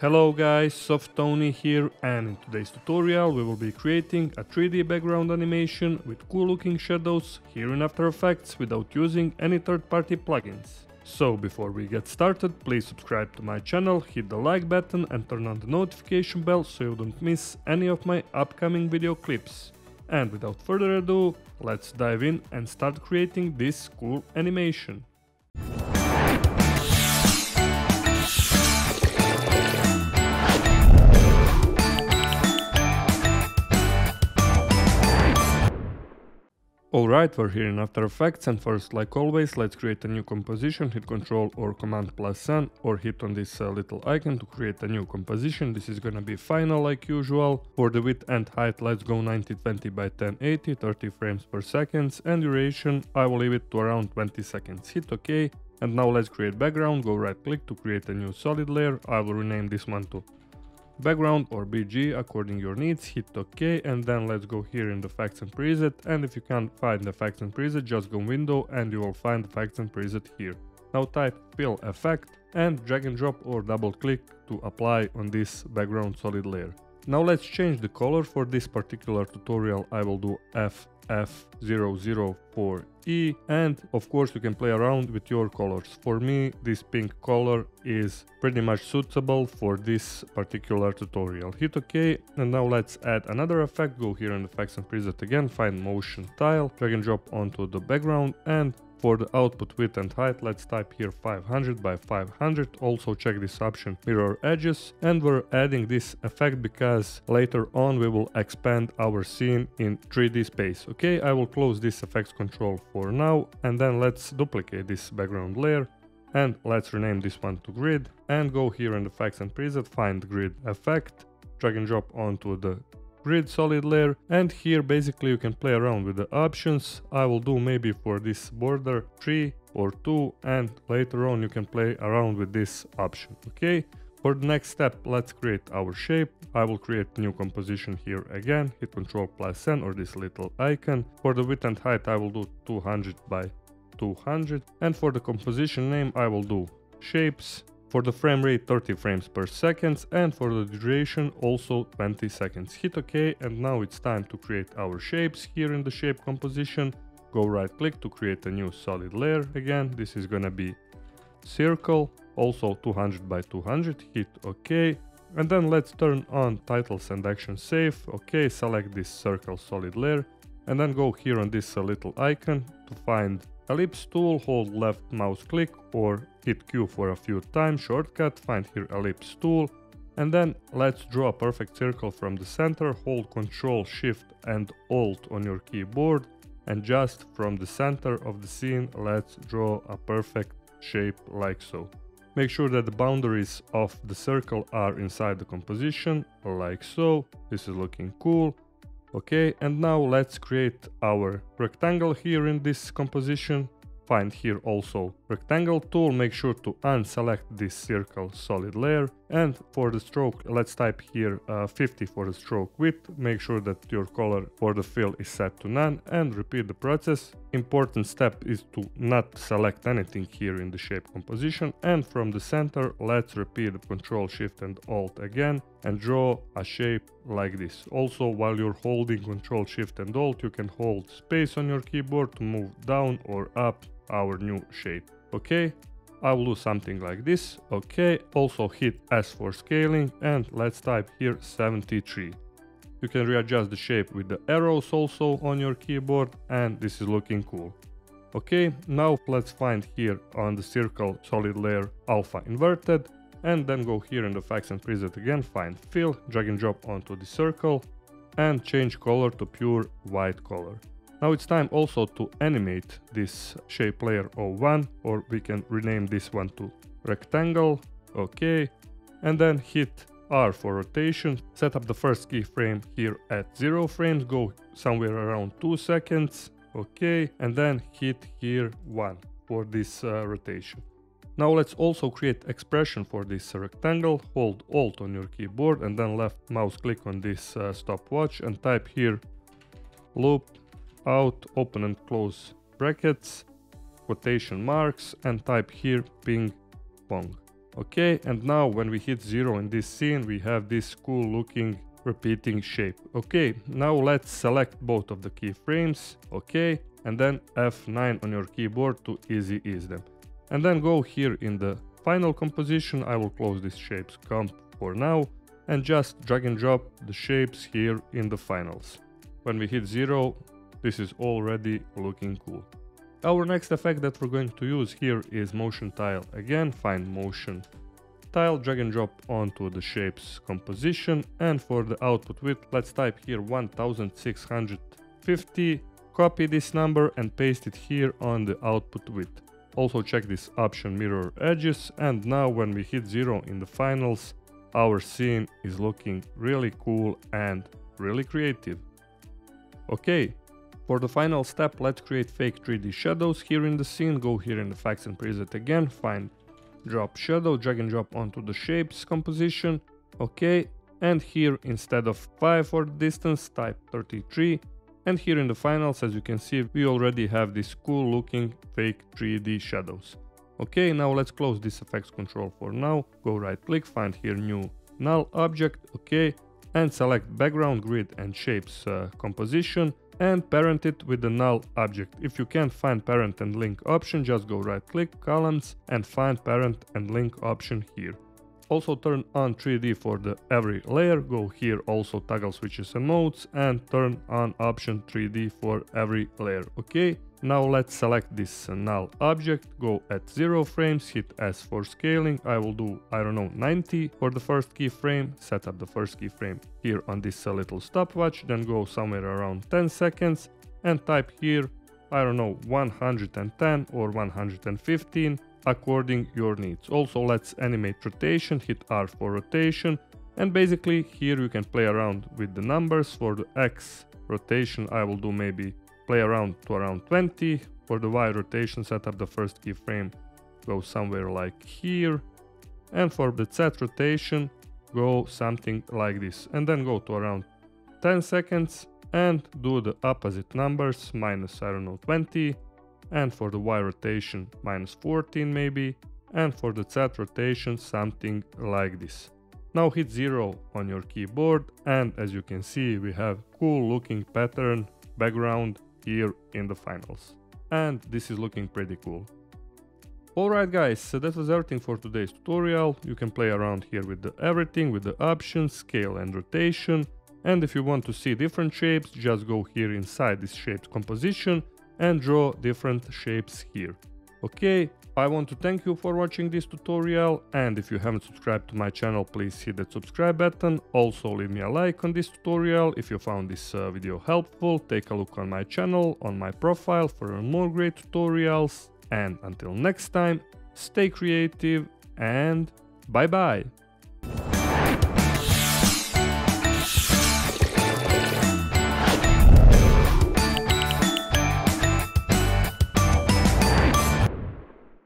Hello guys, Softony here, and in today's tutorial we will be creating a 3D background animation with cool looking shadows here in After Effects without using any third-party plugins. So before we get started, please subscribe to my channel, hit the like button and turn on the notification bell so you don't miss any of my upcoming video clips. And without further ado, let's dive in and start creating this cool animation. Alright, we're here in After Effects, and first, like always, let's create a new composition. Hit Ctrl or Command plus N or hit on this little icon to create a new composition. This is gonna be final like usual. For the width and height, let's go 1920 by 1080, 30 frames per second, and duration I will leave it to around 20 seconds. Hit OK, and now let's create background. Go right click to create a new solid layer. I will rename this one to background or BG according your needs. Hit OK, and then let's go here in the effects and preset, and if you can't find the effects and preset, just go window and you will find the effects and preset here. Now type fill effect and drag and drop or double click to apply on this background solid layer. Now let's change the color. For this particular tutorial I will do FF004E, and of course you can play around with your colors. For me this pink color is pretty much suitable for this particular tutorial. Hit OK, and now let's add another effect. Go here in effects and preset again, find motion tile, drag and drop onto the background, and for the output width and height, let's type here 500 by 500. Also check this option, mirror edges, and we're adding this effect because later on we will expand our scene in 3D space. Okay, I will close this effects control for now, and then let's duplicate this background layer and let's rename this one to grid, and go here in effects and preset, find grid effect, drag and drop onto the grid solid layer, and here basically you can play around with the options. I will do maybe for this border 3 or 2, and later on you can play around with this option. Okay, for the next step let's create our shape. I will create a new composition here again, hit Ctrl plus N or this little icon. For the width and height I will do 200 by 200, and for the composition name I will do shapes. For the frame rate 30 frames per second, and for the duration also 20 seconds. Hit OK, and now it's time to create our shapes. Here in the shape composition, go right click to create a new solid layer. Again, this is gonna be circle, also 200 by 200. Hit OK, and then let's turn on titles and action save. OK, select this circle solid layer, and then go here on this little icon to find ellipse tool, hold left mouse click or hit Q for a few times, shortcut, find here ellipse tool, and then let's draw a perfect circle from the center. Hold Ctrl Shift and Alt on your keyboard, and just from the center of the scene let's draw a perfect shape like so. Make sure that the boundaries of the circle are inside the composition like so. This is looking cool. Okay, and now let's create our rectangle here in this composition. Find here also rectangle tool, make sure to unselect this circle solid layer, and for the stroke let's type here 50 for the stroke width. Make sure that your color for the fill is set to none, and repeat the process. Important step is to not select anything here in the shape composition, and from the center let's repeat Ctrl Shift and Alt again and draw a shape like this. Also, while you're holding Ctrl Shift and Alt, you can hold space on your keyboard to move down or up our new shape. Okay, I will do something like this. Okay, also hit S for scaling, and let's type here 73. You can readjust the shape with the arrows also on your keyboard, and this is looking cool. Okay, now let's find here on the circle solid layer alpha inverted, and then go here in the effects and preset again, find fill, drag and drop onto the circle and change color to pure white color. Now it's time also to animate this shape layer 01, or we can rename this one to rectangle. Okay, and then hit R for rotation. Set up the first keyframe here at 0 frames, go somewhere around 2 seconds. Okay, and then hit here 1 for this rotation. Now let's also create expression for this rectangle. Hold Alt on your keyboard and then left mouse click on this stopwatch and type here loop out, open and close brackets, quotation marks, and type here ping pong. Okay, and now when we hit 0 in this scene, we have this cool looking repeating shape. Okay, now let's select both of the keyframes. Okay, and then F9 on your keyboard to easy ease them. And then go here in the final composition. I will close this shapes comp for now and just drag and drop the shapes here in the finals. When we hit 0, this is already looking cool. Our next effect that we're going to use here is motion tile. Again, find motion tile, drag and drop onto the shapes composition, and for the output width, let's type here 1650, copy this number and paste it here on the output width. Also check this option mirror edges, and now when we hit 0 in the finals, our scene is looking really cool and really creative. Okay, for the final step, let's create fake 3D shadows here in the scene. Go here in effects and preset again, find drop shadow, drag and drop onto the shapes composition. Okay, and here instead of 5 for the distance, type 33. And here in the finals, as you can see, we already have this cool looking fake 3D shadows. Okay, now let's close this effects control for now. Go right click, find here new null object, okay, and select background grid and shapes composition and parent it with the null object. If you can't find parent and link option, just go right click, columns, and find parent and link option here. Also turn on 3D for the every layer, go here also toggle switches and modes and turn on option 3D for every layer. Okay, now let's select this null object, go at 0 frames, hit S for scaling. I will do, I don't know, 90 for the first keyframe, set up the first keyframe here on this little stopwatch, then go somewhere around 10 seconds and type here, I don't know, 110 or 115 according your needs. Also let's animate rotation, hit R for rotation, and basically here you can play around with the numbers. For the X rotation I will do maybe play around to around 20. For the Y rotation, set up the first keyframe, go somewhere like here, and for the Z rotation go something like this, and then go to around 10 seconds and do the opposite numbers, minus, I don't know, 20, and for the Y rotation minus 14 maybe, and for the Z rotation something like this. Now hit 0 on your keyboard, and as you can see we have cool looking pattern background here in the finals, and this is looking pretty cool. Alright guys, so that was everything for today's tutorial. You can play around here with everything, with the options, scale and rotation, and if you want to see different shapes, just go here inside this shapes composition and draw different shapes here. Okay, I want to thank you for watching this tutorial, and if you haven't subscribed to my channel, please hit that subscribe button. Also leave me a like on this tutorial if you found this video helpful. Take a look on my channel, on my profile for more great tutorials, and until next time, stay creative and bye bye.